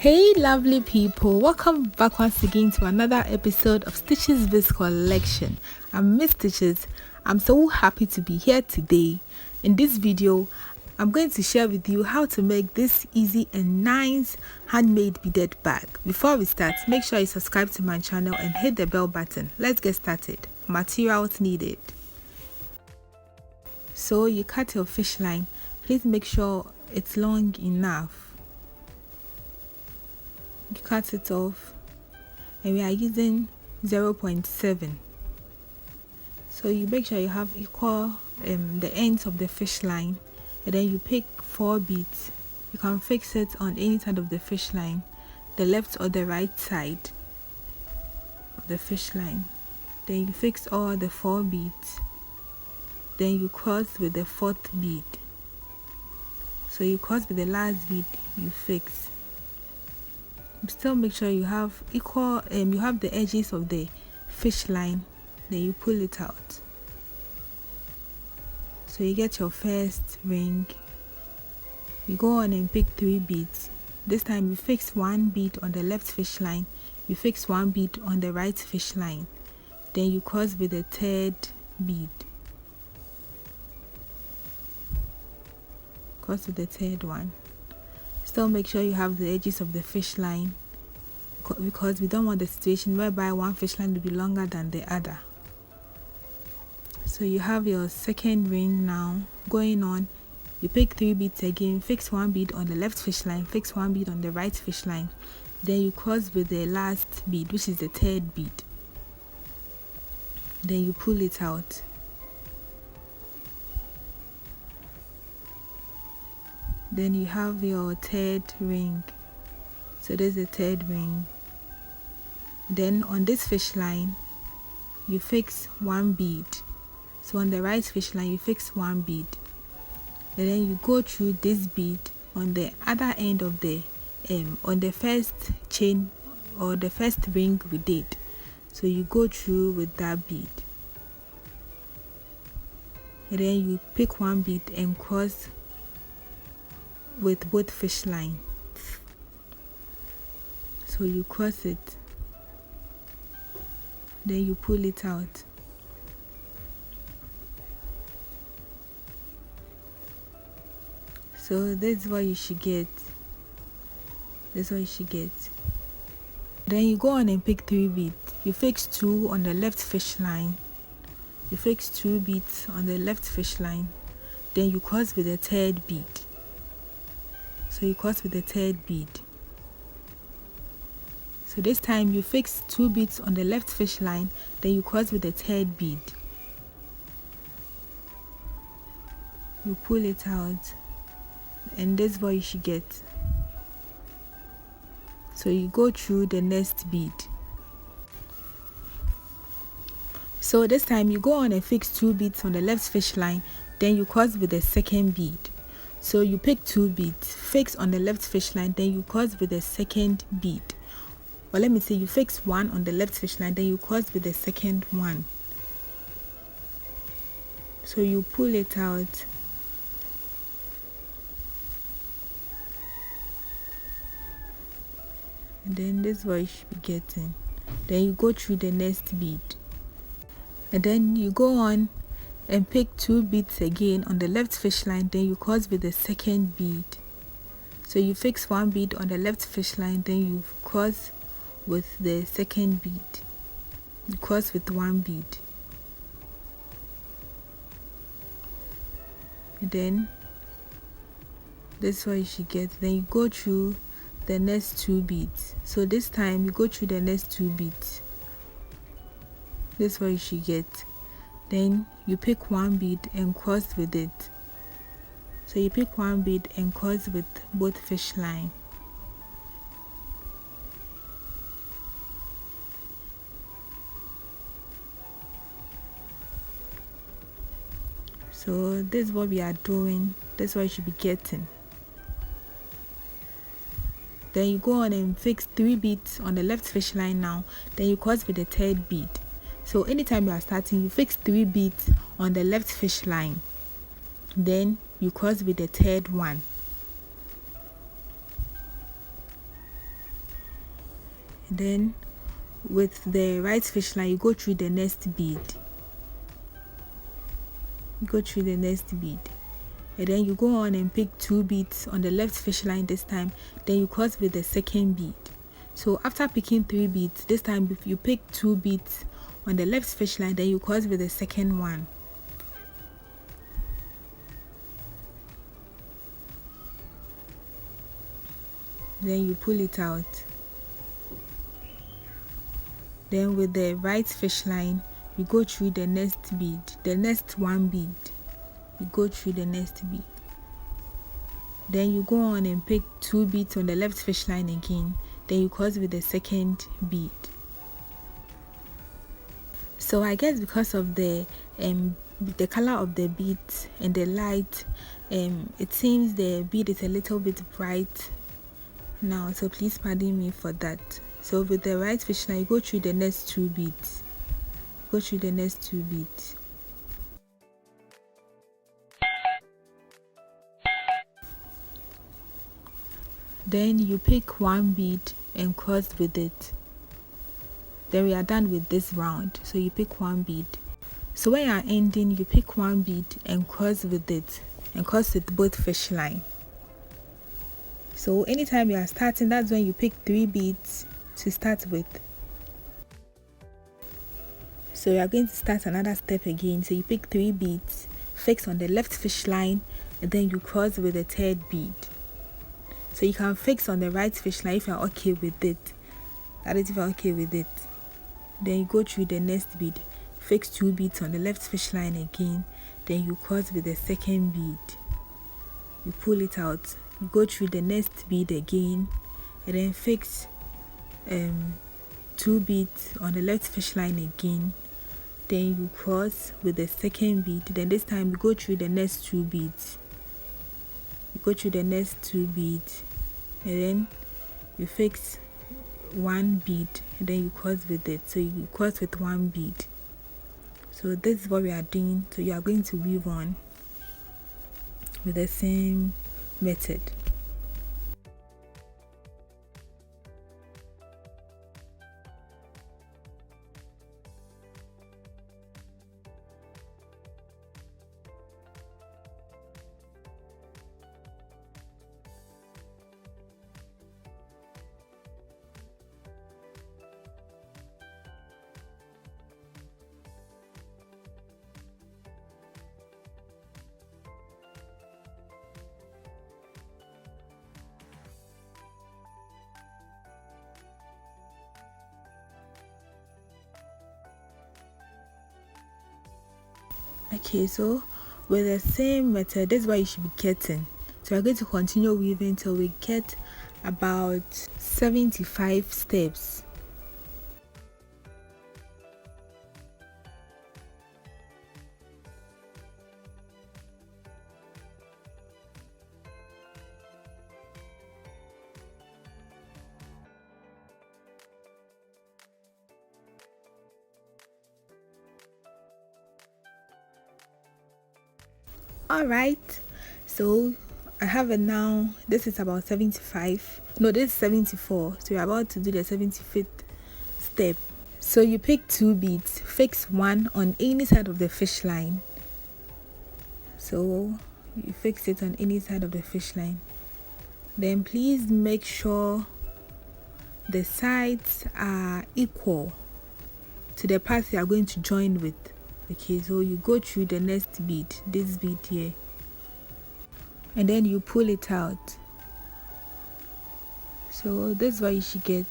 Hey lovely people, welcome back once again to another episode of Stitches Biz Collection. I'm Miss Stitches. I'm so happy to be here today. In this video, I'm going to share with you how to make this easy and nice handmade beaded bag. Before we start, make sure you subscribe to my channel and hit the bell button. Let's get started. Materials needed. So you cut your fish line. Please make sure it's long enough. You cut it off, and we are using 0.7. So you make sure you have equal the ends of the fish line, and then you pick 4 beads. You can fix it on any side of the fish line, the left or the right side of the fish line. Then you fix all the 4 beads. Then you cross with the 4th bead. So you cross with the last bead you fix. Still make sure you have equal you have the edges of the fish line, then you pull it out. So you get your first ring. You go on and pick 3 beads. This time you fix 1 bead on the left fish line, you fix 1 bead on the right fish line, then you cross with the 3rd bead. Cross with the 3rd one. Still make sure you have the edges of the fish line, because we don't want the situation whereby one fish line will be longer than the other. So you have your 2nd ring now going on. You pick 3 beads again, fix 1 bead on the left fish line, fix 1 bead on the right fish line, then you cross with the last bead, which is the 3rd bead. Then you pull it out. Then you have your 3rd ring. So there's the 3rd ring. Then on this fish line, you fix 1 bead. So on the right fish line, you fix 1 bead. And then you go through this bead on the other end of the on the first chain or the first ring we did. So you go through with that bead. And then you pick 1 bead and cross with both fish line. So you cross it, then you pull it out. So that's what you should get. That's what you should get. Then you go on and pick 3 beads. You fix 2 on the left fish line. You fix 2 beads on the left fish line. Then you cross with the 3rd bead. So you cross with the 3rd bead. So this time you fix 2 beads on the left fish line, then you cross with the 3rd bead. You pull it out, and that's what you should get. So you go through the next bead. So this time you go on and fix 2 beads on the left fish line, then you cross with the 2nd bead. So you pick 2 beads, fix on the left fish line, then you cross with the 2nd bead. Or let me say you fix 1 on the left fish line, then you cross with the 2nd one. So you pull it out. And then this is what you should be getting. Then you go through the next bead. And then you go on and pick 2 beads again on the left fish line, then you cross with the 2nd bead. So you fix 1 bead on the left fish line, then you cross with the 2nd bead. You cross with 1 bead. And then this is what you should get. Then you go through the next 2 beads. So this time you go through the next 2 beads. This is what you should get. Then you pick 1 bead and cross with it. So you pick 1 bead and cross with both fish line. So this is what we are doing. That's what you should be getting. Then you go on and fix 3 beads on the left fish line now. Then you cross with the 3rd bead. So anytime you are starting, you fix 3 beads on the left fish line. Then you cross with the 3rd one. Then with the right fish line, you go through the next bead. And then you go on and pick 2 beads on the left fish line this time. Then you cross with the second bead. So after picking 3 beads, this time if you pick 2 beads on the left fish line, then you cross with the second one. Then you pull it out. Then with the right fish line, you go through the next bead, the next 1 bead. You go through the next bead. Then you go on and pick 2 beads on the left fish line again. Then you cross with the second bead. So I guess because of the color of the bead and the light, it seems the bead is a little bit bright now, so please pardon me for that. So with the right fish line, you go through the next 2 beads. Then you pick 1 bead and cross with it. Then we are done with this round. So you pick 1 bead. So when you are ending, you pick 1 bead and cross with it, and cross with both fish line. So anytime you are starting, that's when you pick 3 beads to start with. So you are going to start another step again. So you pick 3 beads, fix on the left fish line, and then you cross with the 3rd bead. So you can fix on the right fish line if you are okay with it. That is if you are okay with it. Then you go through the next bead, fix 2 beads on the left fish line again. Then you cross with the second bead. You pull it out. You go through the next bead again, and then fix 2 beads on the left fish line again. Then you cross with the second bead. Then this time you go through the next 2 beads. And then you fix 1 bead, and then you cross with it. So you cross with 1 bead. So this is what we are doing. So you are going to weave on with the same method. Okay, so with the same method, this is what you should be getting. So we're going to continue weaving till we get about 75 steps. Alright, so I have it now. This is about 75. No, this is 74. So you're about to do the 75th step. So you pick 2 beads, fix 1 on any side of the fish line. So you fix it on any side of the fish line. Then please make sure the sides are equal to the part you are going to join with. Okay, so you go through the next bead, this bead here, and then you pull it out. So this is what you should get.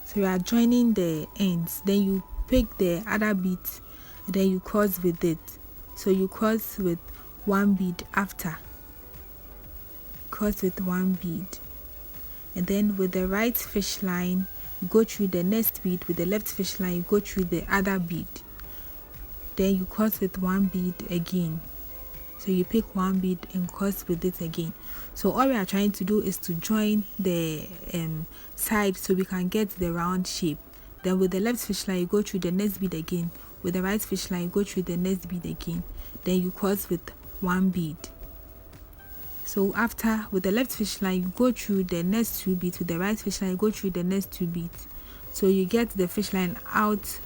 So you are joining the ends, then you pick the other bead, and then you cross with it. So you cross with 1 bead after. Cross with 1 bead, and then with the right fish line, you go through the next bead. With the left fish line, you go through the other bead. Then you cross with 1 bead again. So you pick 1 bead and cross with it again. So all we are trying to do is to join the side so we can get the round shape. Then with the left fish line, you go through the next bead again. With the right fish line, you go through the next bead again. Then you cross with 1 bead. So after, with the left fish line, you go through the next 2 beads. With the right fish line, you go through the next 2 beads. So you get the fish line out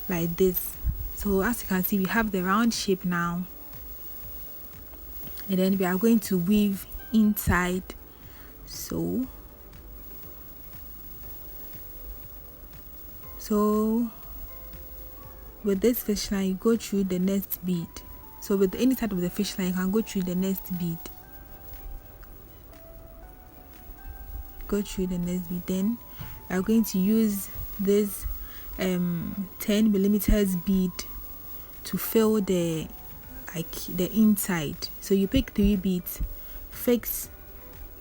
like this. So as you can see, we have the round shape now, and then we are going to weave inside. So with this fish line, you go through the next bead. So with any side of the fish line, you can go through the next bead. Go through the next bead. Then we are going to use this 10mm bead to fill the inside. So you pick 3 beads, fix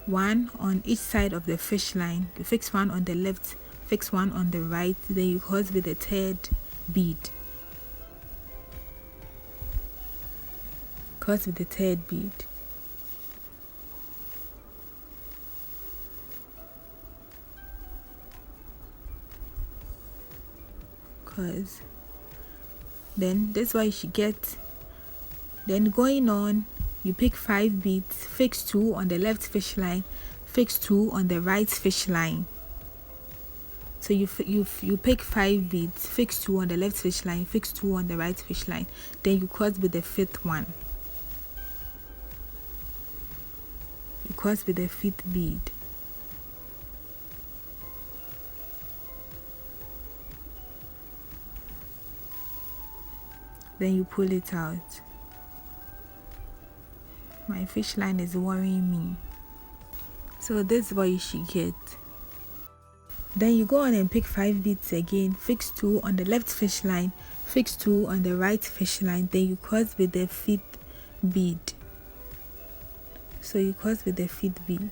one on each side of the fish line. You fix one on the left, fix one on the right, then you cross with the 3rd bead. Cross with the 3rd bead. Cause then that's why you should get. Then going on, you pick 5 beads, fix 2 on the left fish line, fix 2 on the right fish line. So you pick 5 beads, fix 2 on the left fish line, fix 2 on the right fish line. Then you cross with the 5th one. You cross with the 5th bead. Then you pull it out. My fish line is worrying me. So this is what you should get. Then you go on and pick 5 beads again, fix 2 on the left fish line, fix 2 on the right fish line, then you cross with the 5th bead. So you cross with the 5th bead.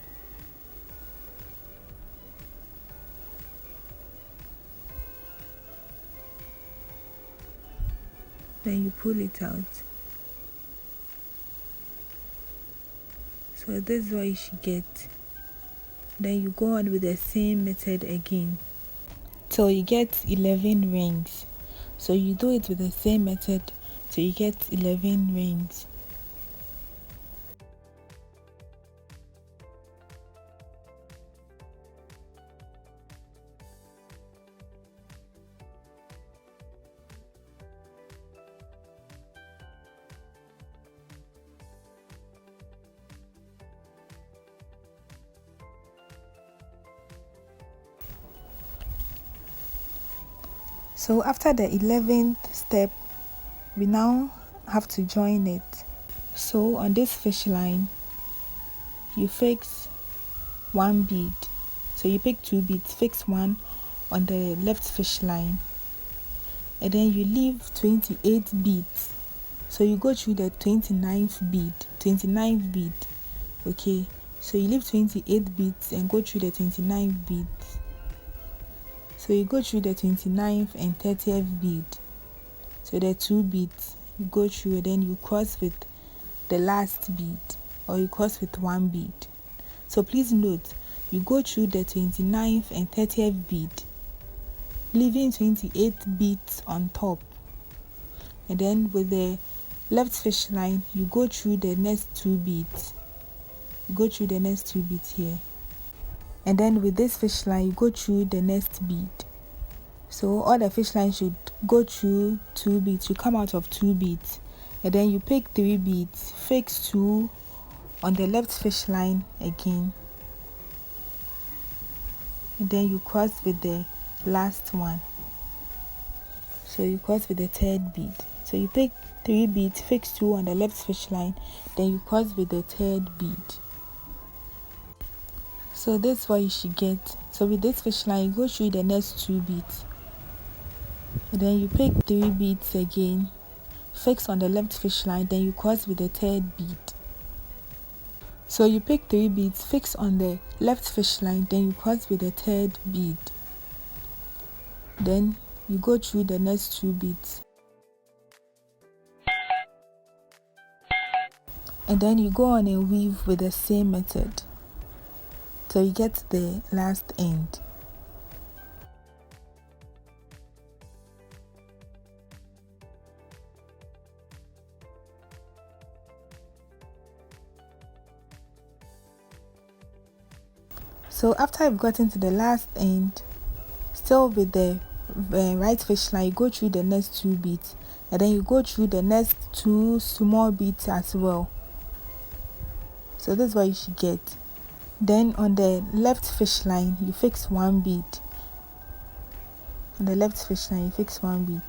Then you pull it out. So this is what you should get. Then you go on with the same method again till you get 11 rings. So you do it with the same method till you get 11 rings. So after the 11th step, we now have to join it. So on this fish line, you fix 1 bead. So you pick 2 beads, fix 1 on the left fish line, and then you leave 28 beads. So you go through the 29th bead. Okay, so you leave 28 beads and go through the 29th beads. So you go through the 29th and 30th bead. So the 2 beads you go through, and then you cross with the last bead, or you cross with 1 bead. So please note, you go through the 29th and 30th bead, leaving 28 beads on top. And then with the left fish line, you go through the next 2 beads. You go through the next 2 beads here. And then with this fish line, you go through the next bead. So all the fish lines should go through 2 beads. You come out of 2 beads, and then you pick 3 beads, fix 2 on the left fish line again, and then you cross with the last one. So you cross with the 3rd bead. So you pick 3 beads, fix 2 on the left fish line, then you cross with the 3rd bead. So this is what you should get. So with this fish line, you go through the next 2 beads, and then you pick 3 beads again, fix on the left fish line, then you cross with the 3rd bead. So you pick 3 beads, fix on the left fish line, then you cross with the 3rd bead. Then you go through the next 2 beads, and then you go on and weave with the same method till you get the last end. So after I've gotten to the last end, still with the right fish line, you go through the next 2 beads, and then you go through the next 2 small beads as well. So this is what you should get. Then on the left fish line, you fix 1 bead. On the left fish line, you fix 1 bead,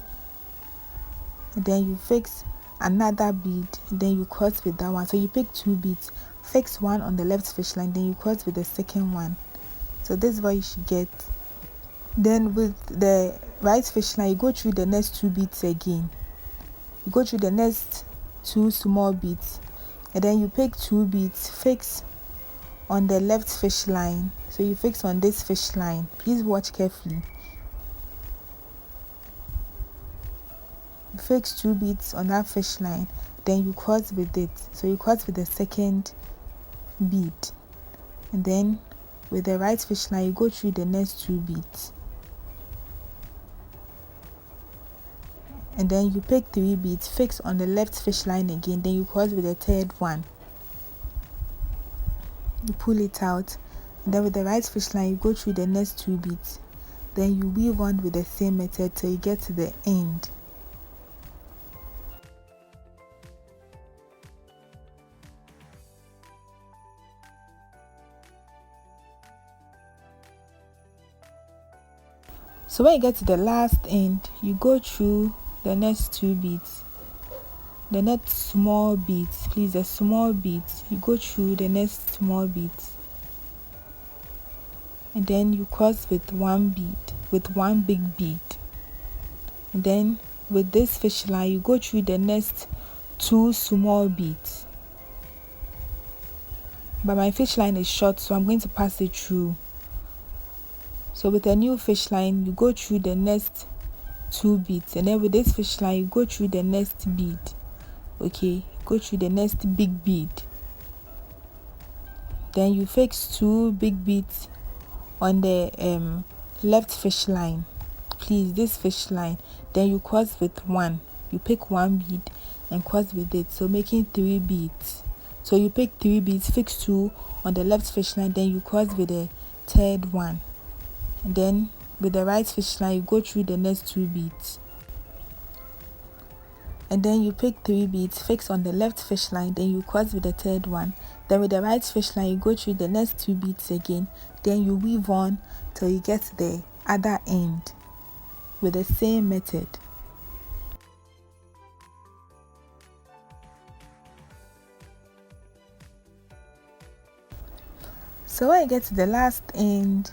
and then you fix another bead, and then you cross with that one. So you pick 2 beads, fix 1 on the left fish line, then you cross with the second one. So this is what you should get. Then with the right fish line, you go through the next 2 beads again. You go through the next 2 small beads, and then you pick 2 beads, fix on the left fish line. So you fix on this fish line. Please watch carefully. You fix 2 beads on that fish line, then you cross with it. So you cross with the second bead, and then with the right fish line, you go through the next 2 beads, and then you pick 3 beads, fix on the left fish line again, then you cross with the third one. You pull it out, and then with the right fish line, you go through the next 2 beads, then you weave on with the same method till you get to the end. So when you get to the last end, you go through the next 2 beads, the next small beads, please, the small beads. You go through the next small beads, and then you cross with 1 bead, with 1 big bead, and then with this fish line, you go through the next 2 small beads. But my fish line is short, so I'm going to pass it through. So with a new fish line, you go through the next 2 beads, and then with this fish line, you go through the next bead. Okay, go through the next big bead. Then you fix 2 big beads on the left fish line, please, this fish line. Then you cross with 1. You pick 1 bead and cross with it, so making 3 beads. So you pick 3 beads, fix 2 on the left fish line, then you cross with the third one. And then with the right fish line, you go through the next 2 beads, and then you pick 3 beads, fix on the left fish line, then you cross with the third one. Then with the right fish line, you go through the next 2 beads again, then you weave on till you get to the other end with the same method. So when you get to the last end,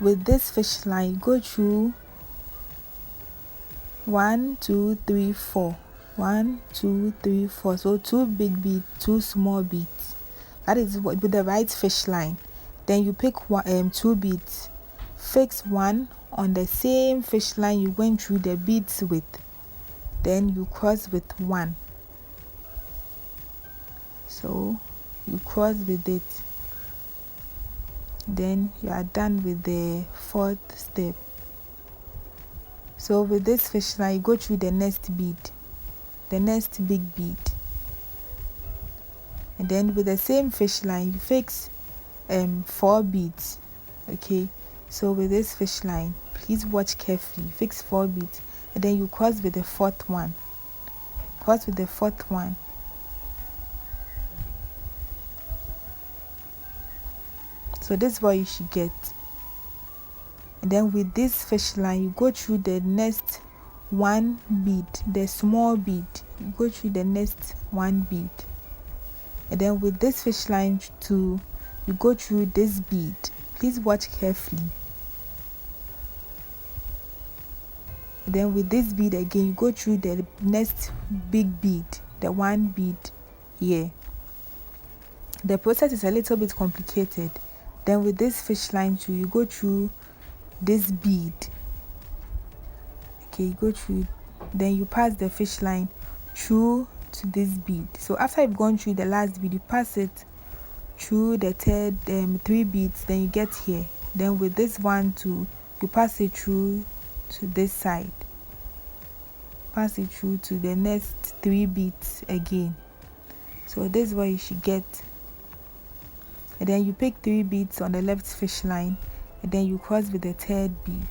with this fish line, you go through 1, 2, 3, 4. 1, 2, 3, 4. So 2 big beads, 2 small beads. That is with the right fish line. Then you pick 2 beads, fix 1 on the same fish line you went through the beads with. Then you cross with 1. So you cross with it. Then you are done with the 4th step. So with this fish line, you go through the next bead, the next big bead, and then with the same fish line, you fix 4 beads. Okay, so with this fish line, please watch carefully, fix 4 beads, and then you cross with the 4th one. Cross with the 4th one. So this is what you should get. And then with this fish line, you go through the next 1 bead, the small bead. You go through the next 1 bead. And then with this fish line too, you go through this bead. Please watch carefully. And then with this bead again, you go through the next big bead, the 1 bead here. The process is a little bit complicated. Then with this fish line too, you go through this bead. Okay, you go through, then you pass the fish line through to this bead. So after you've gone through the last bead, you pass it through the 3 beads, then you get here. Then with this one too, you pass it through to this side, pass it through to the next 3 beads again. So this is what you should get and then you pick 3 beads on the left fish line, and then you cross with the third bead.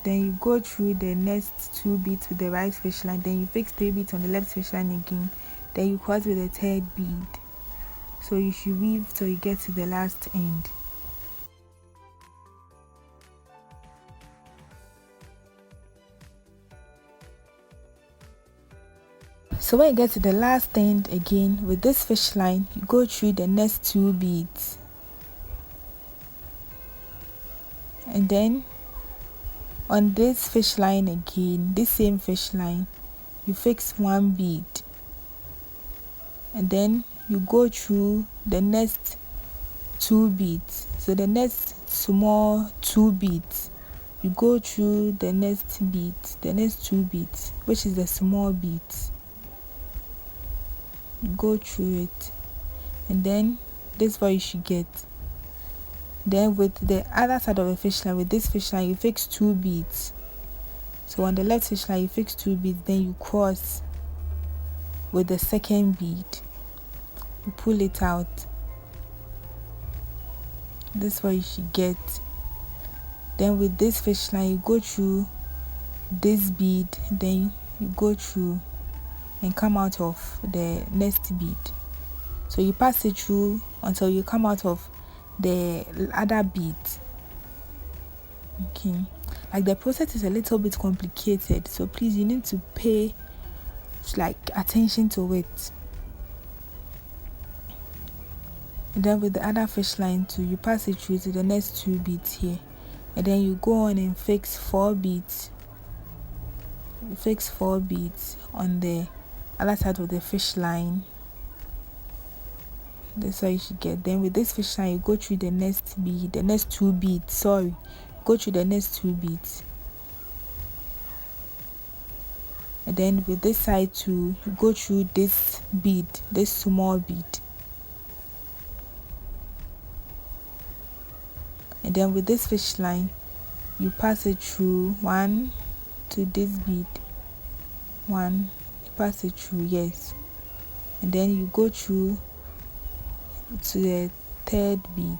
Then you go through the next 2 beads with the right fish line, then you fix 3 beads on the left fish line again, then you cross with the third bead. So you should weave till you get to the last end. So when you get to the last end again with this fish line, you go through the next 2 beads, and then on this fish line again, this same fish line, you fix 1 bead, and then you go through the next 2 beads. So the next small 2 beads, you go through the next bead, the next 2 beads, which is the small beads. You go through it, and then this is what you should get. Then with the other side of the fish line, with this fish line, you fix 2 beads. So on the left fish line, you fix 2 beads, then you cross with the second bead. You pull it out. This is what you should get. Then with this fish line, you go through this bead, then you go through and come out of the next bead. So you pass it through until you come out of the other bead. Okay, like the process is a little bit complicated, so please, you need to pay like attention to it. And then with the other fish line too, you pass it through to the next 2 beads here, and then you go on and fix 4 beads. You fix 4 beads on the other side of the fish line. That's how you should get. Then with this fish line, you go through the next bead, the next 2 beads. Go through the next 2 beads, and then with this side too, you go through this bead, this small bead. And then with this fish line, you pass it through 1 to this bead, 1, you pass it through, yes, and then you go through to the third bead,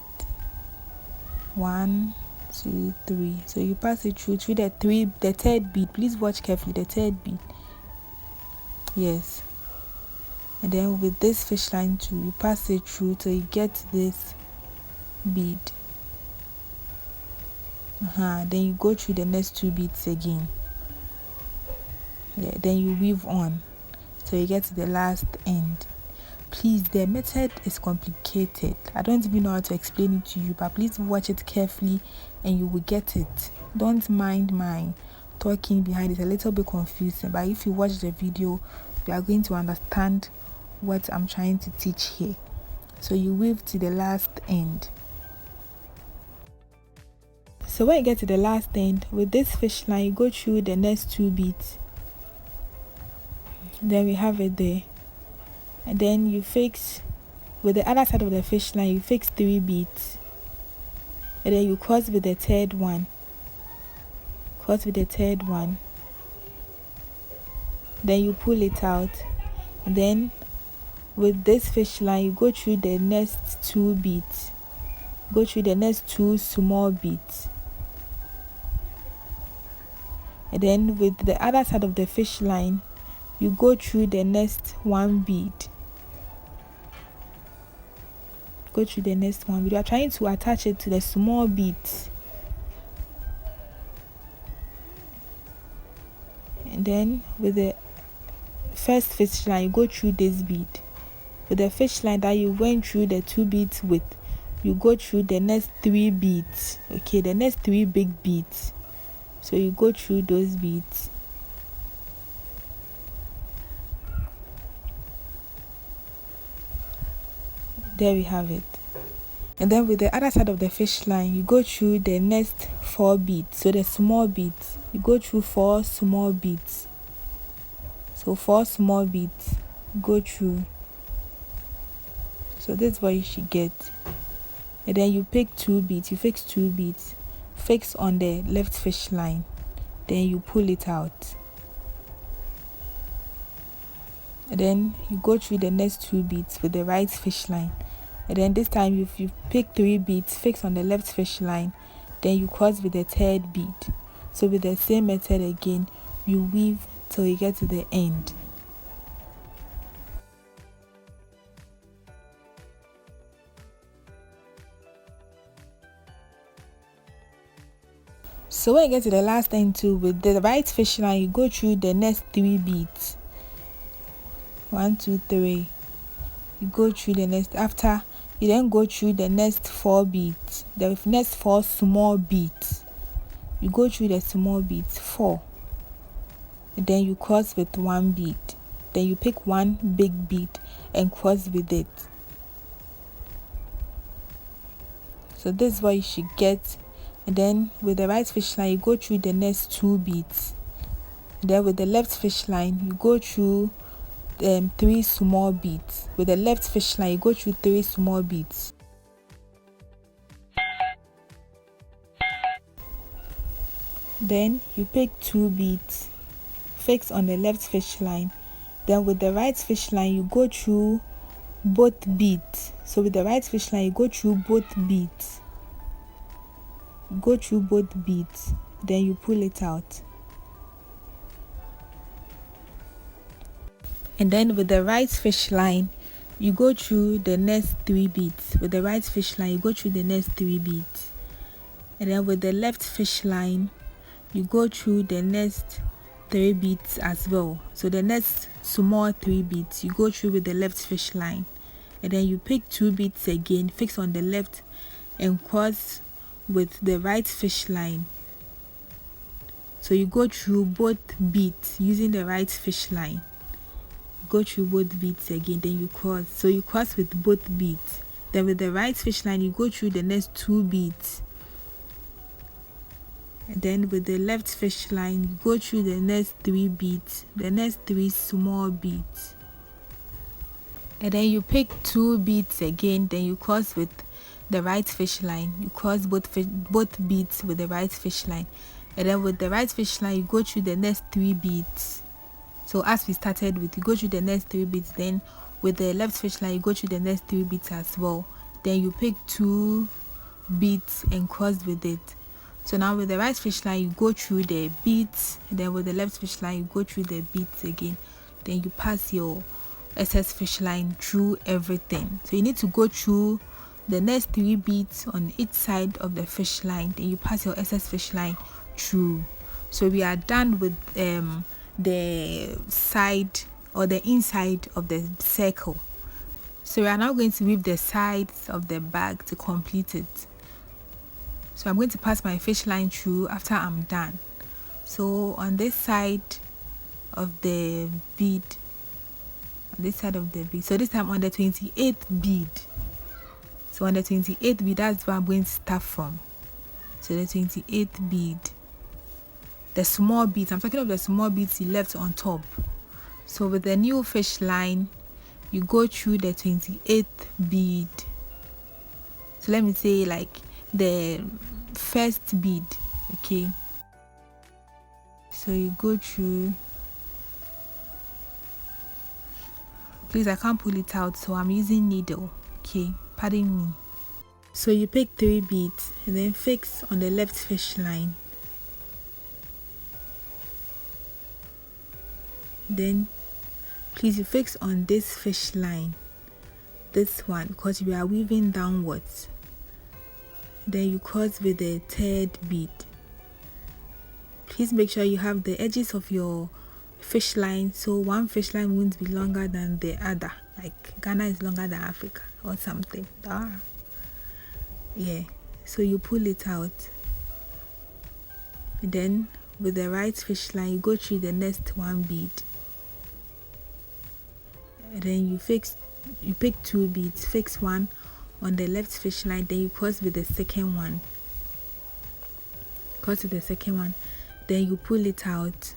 1, 2, 3. So you pass it through the third bead. Please watch carefully, the third bead, yes. And then with this fish line too, you pass it through till you get this bead. Then you go through the next 2 beads again. Yeah, then you weave on so you get to the last end. Please, the method is complicated. I don't even know how to explain it to you, but please watch it carefully and you will get it. Don't mind my talking behind it, a little bit confusing, but if you watch the video, you are going to understand what I'm trying to teach here. So you weave to the last end. So when you get to the last end, with this fish line, you go through the next 2 beads. Then we have it there. And then you fix, with the other side of the fish line, you fix 3 beads. And then you cross with the third one. Cross with the third one. Then you pull it out. And then with this fish line, you go through the next 2 beads. Go through the next 2 small beads. And then with the other side of the fish line, you go through the next 1 bead. Go through the next 1 bead. You are trying to attach it to the small beads. And then with the first fish line, you go through this bead. With the fish line that you went through the 2 beads with, you go through the next 3 beads. Okay, the next 3 big beads. So you go through those beads. There we have it. And then with the other side of the fish line, you go through the next 4 beads. So the small beads, you go through 4 small beads. So 4 small beads, go through. So this is what you should get. And then you pick 2 beads, you fix 2 beads, fix on the left fish line, then you pull it out. and then you go through the next 2 beads with the right fish line, and then this time if you pick 3 beads, fix on the left fish line, then you cross with the 3rd bead. So with the same method again, you weave till you get to the end. So when you get to the last end too, with the right fish line, you go through the next 3 beads. 1, 2, 3. You go through the next, after you then go through the next 4 beads, the next 4 small beads. You go through the small beads, 4, and then you cross with 1 bead. Then you pick 1 big bead and cross with it. So this is what you should get. And then with the right fish line, you go through the next 2 beads. And then with the left fish line, you go through 3 small beads. With the left fish line, you go through 3 small beads. Then you pick 2 beads, fix on the left fish line. Then with the right fish line, you go through both beads. So with the right fish line, you go through both beads. Go through both beads, then you pull it out. And then with the right fish line, you go through the next 3 beads. With the right fish line, you go through the next 3 beads. And then with the left fish line, you go through the next 3 beads as well. So the next small 3 beads, you go through with the left fish line. And then you pick 2 beads again, fix on the left and cross with the right fish line. So you go through both beads using the right fish line. Go through both beads again, then you cross. So you cross with both beads. Then with the right fish line, you go through the next 2 beads. And then with the left fish line, you go through the next 3 beads, the next 3 small beads. And then you pick 2 beads again, then you cross with the right fish line. You cross both beads with the right fish line. And then with the right fish line, you go through the next 3 beads. So as we started with, you go through the next 3 beads. Then with the left fish line, you go through the next 3 beads as well. Then you pick 2 beads and cross with it. So now with the right fish line, you go through the beads. And then with the left fish line, you go through the beads again. Then you pass your excess fish line through everything. So you need to go through the next 3 beads on each side of the fish line. Then you pass your excess fish line through. So we are done with the side or the inside of the circle. So we are now going to weave the sides of the bag to complete it. So I'm going to pass my fish line through after I'm done. So on this side of the bead, so this time on the 28th bead. So on the 28th bead, that's where I'm going to start from. So the 28th bead, the small beads, I'm talking of the small beads you left on top. So with the new fish line, you go through the 28th bead. So let me say like the first bead, okay? So you go through. Please, I can't pull it out, so I'm using needle, okay? Pardon me. So you pick 3 beads and then fix on the left fish line. Then please, you fix on this fish line, this one, because we are weaving downwards. Then you cross with the 3rd bead. Please make sure you have the edges of your fish line, so one fish line won't be longer than the other, like Ghana is longer than Africa or something. Yeah, so you pull it out. Then with the right fish line, you go through the next 1 bead. And then you pick 2 beads, fix one on the left fish line, then you cross with the second one. Cross with the second one, then you pull it out.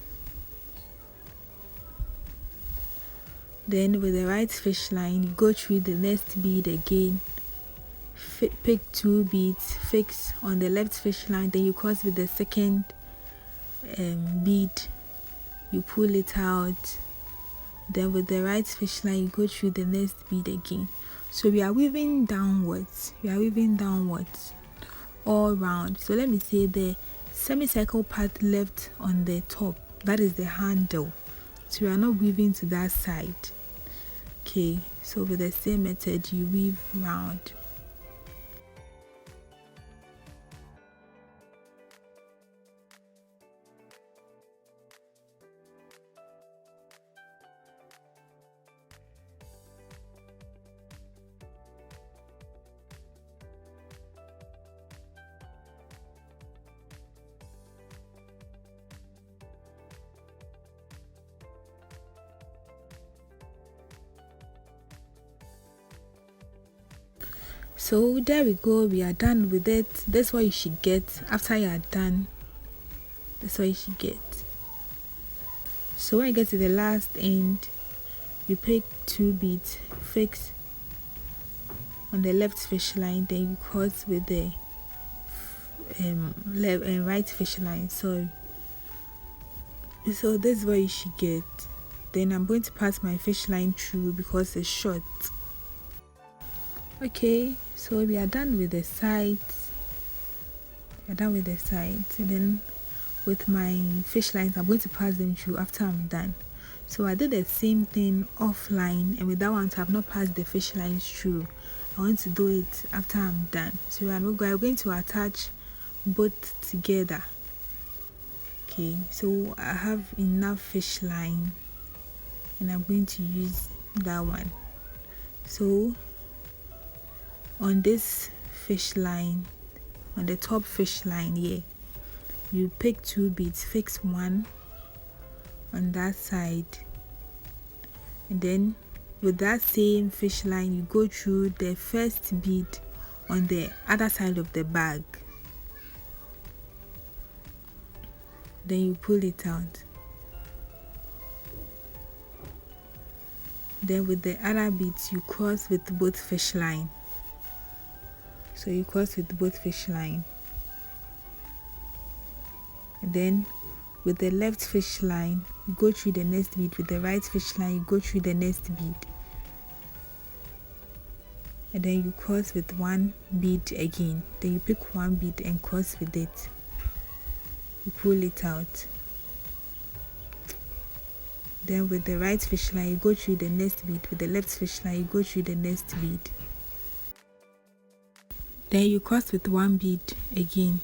Then with the right fish line, you go through the next bead again. Pick 2 beads, fix on the left fish line, then you cross with the second bead. You pull it out. Then with the right fish line, you go through the next bead again. So we are weaving downwards. All round. So let me say the semicircle part left on the top, that is the handle. So we are not weaving to that side. Okay, so with the same method, you weave round. So there we go, we are done with it. That's what you should get after you are done. That's what you should get. So when you get to the last end, you pick 2 beads, fix on the left fish line, then you cross with the left and right fish line. So this is what you should get. Then I'm going to pass my fish line through because it's short. Okay, so we are done with the sides. And then with my fish lines, I'm going to pass them through after I'm done. So I did the same thing offline, and with that one, so I've not passed the fish lines through. I want to do it after I'm done. So we are going to attach both together. Okay, so I have enough fish line, and I'm going to use that one. So on this fish line, on the top fish line here, you pick 2 beads, fix one on that side, and then with that same fish line, you go through the first bead on the other side of the bag. Then you pull it out. Then with the other beads, you cross with both fish line. So you cross with both fish line. And then with the left fish line, you go through the next bead. With the right fish line, you go through the next bead. And then you cross with 1 bead again. Then you pick 1 bead and cross with it. You pull it out. Then with the right fish line, you go through the next bead. With the left fish line, you go through the next bead. Then you cross with 1 bead again.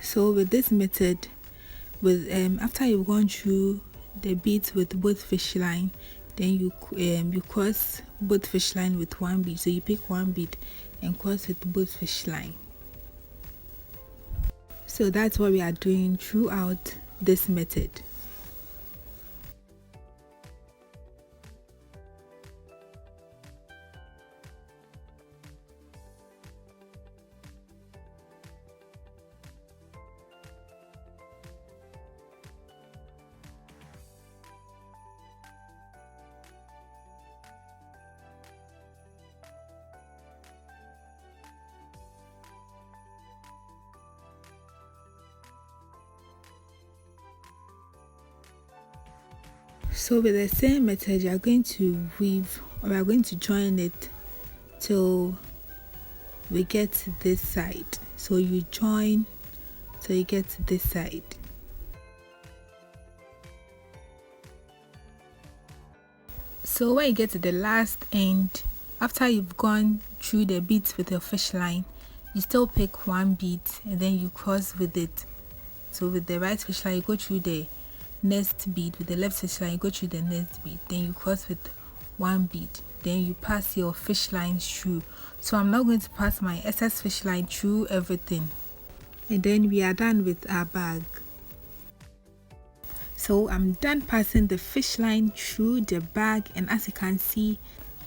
So with this method, with after you've gone through the beads with both fish line, then you cross both fish line with 1 bead. So you pick 1 bead and cross with both fish line. So that's what we are doing throughout this method. So with the same method, you are going to weave, or we are going to join it till we get to this side. So you join till you get to this side. So when you get to the last end, after you've gone through the beads with your fish line, you still pick 1 bead and then you cross with it. So with the right fish line, you go through the next bead. With the left fish line, you go through the next bead. Then you cross with 1 bead. Then you pass your fish lines through. So I'm now going to pass my excess fish line through everything. And then we are done with our bag. So I'm done passing the fish line through the bag, and as you can see,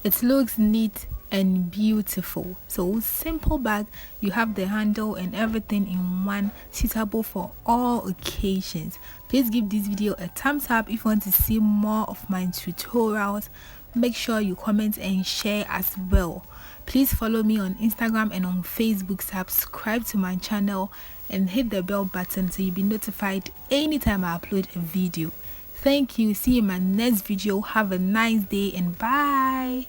it looks neat and beautiful. So simple bag, you have the handle and everything in one, suitable for all occasions. Please give this video a thumbs up if you want to see more of my tutorials. Make sure you comment and share as well. Please follow me on Instagram and on Facebook. Subscribe to my channel and hit the bell button so you'll be notified anytime I upload a video. Thank you. See you in my next video. Have a nice day and bye.